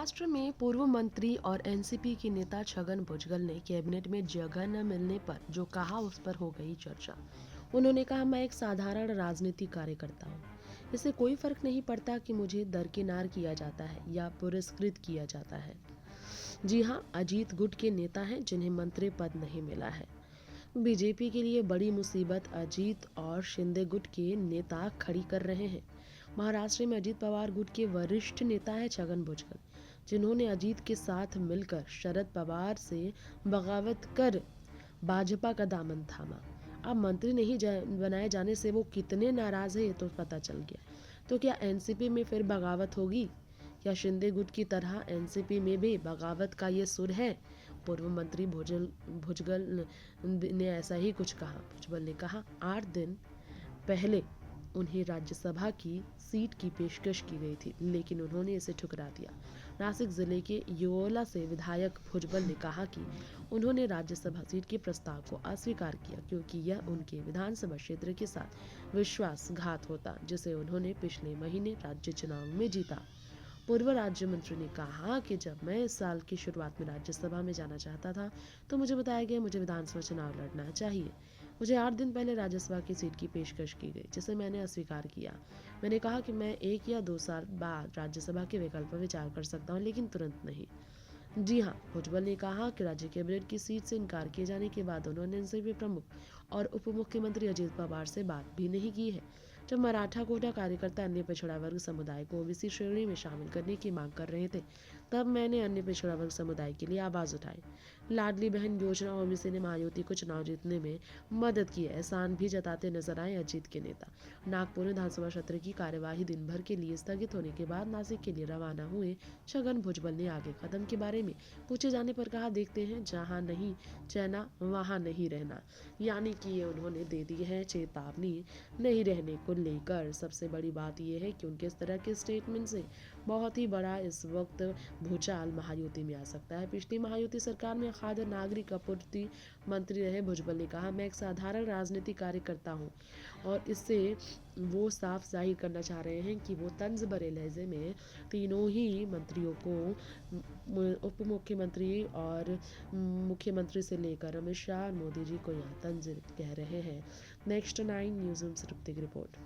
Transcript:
महाराष्ट्र में पूर्व मंत्री और एनसीपी के नेता छगन भुजबल ने कैबिनेट में जगह न मिलने पर जो कहा उस पर हो गई चर्चा। उन्होंने कहा, मैं एक साधारण राजनीतिक कार्यकर्ता हूँ। इससे कोई फर्क नहीं पड़ता कि मुझे दरकिनार किया जाता है या पुरस्कृत किया जाता है। जी हाँ, अजीत गुट के नेता हैं जिन्हें मंत्री पद नहीं मिला है। बीजेपी के लिए बड़ी मुसीबत अजीत और शिंदे गुट के नेता खड़ी कर रहे हैं। महाराष्ट्र में अजीत पवार गुट के वरिष्ठ नेता है छगन भुजबल, जिन्होंने अजीत के साथ मिलकर शरद पवार से बगावत कर भाजपा का दामन थामा। अब मंत्री नहीं बनाए जाने से वो कितने नाराज है ये तो पता चल गया। तो क्या एनसीपी में फिर बगावत होगी? क्या शिंदे गुट की तरह एनसीपी में भी बगावत का ये सुर है? पूर्व मंत्री भुजबल ने ऐसा ही कुछ कहा। भुजबल ने कहा, 8 दिन पहले उन्हें राज्यसभा की सीट की पेशकश की गई थी, लेकिन उन्होंने इसे ठुकरा दिया। नासिक जिले के योला से विधायक भुजबल ने कहा कि उन्होंने राज्यसभा सीट के प्रस्ताव को अस्वीकार किया क्योंकि यह उनके विधानसभा क्षेत्र के साथ विश्वासघात होता, जिसे उन्होंने पिछले महीने राज्य चुनाव में जीता। पूर्व राज्य मंत्री ने कहा कि जब मैं इस साल की शुरुआत में राज्यसभा में जाना चाहता था तो मुझे बताया गया मुझे विधानसभा चुनाव लड़ना चाहिए। मुझे 8 दिन पहले राज्यसभा की सीट की पेशकश की गई, जिसे मैंने अस्वीकार किया। मैंने कहा कि मैं 1 या 2 साल बाद राज्यसभा के विकल्प पर विचार कर सकता हूँ, लेकिन तुरंत नहीं। जी हाँ, भुजबल ने कहा कि राज्य कैबिनेट की सीट से इनकार किए जाने के बाद उन्होंने एनसीपी प्रमुख और उप मुख्यमंत्री अजित पवार से बात भी नहीं की है। जब मराठा कोटा कार्यकर्ता अन्य पिछड़ा वर्ग समुदाय को ओबीसी श्रेणी में शामिल करने की मांग कर रहे थे, तब मैंने अन्य पिछड़ा वर्ग समुदाय के लिए आवाज उठाई। लाडली बहन योजना ओबीसी ने महायुति को चुनाव जीतने में मदद की, एहसान भी जताते नजर आए अजीत के नेता। नागपुर विधानसभा सत्र की कार्यवाही दिन भर के लिए स्थगित होने के बाद नासिक के लिए रवाना हुए छगन भुजबल ने आगे कदम के बारे में पूछे जाने पर कहा, देखते हैं, जहां नहीं चैना वहां नहीं रहना। यानी कि ये उन्होंने दे दी है चेतावनी नहीं रहने को लेकर। सबसे बड़ी बात यह है कि उनके इस तरह के स्टेटमेंट से बहुत ही बड़ा इस वक्त भूचाल महायुति में आ सकता है। पिछली महायुति सरकार में खाद्य नागरिक आपूर्ति मंत्री रहे भुजबल ने कहा, मैं एक साधारण राजनीतिक कार्यकर्ता हूँ, और इससे वो साफ जाहिर करना चाह रहे हैं कि वो तंज भरे लहजे में तीनों ही मंत्रियों को, उप मुख्यमंत्री और मुख्यमंत्री से लेकर अमित शाह और मोदी जी को यहाँ तंज कह रहे हैं। नेक्स्ट 9 न्यूज़ रूम से रिपोर्ट।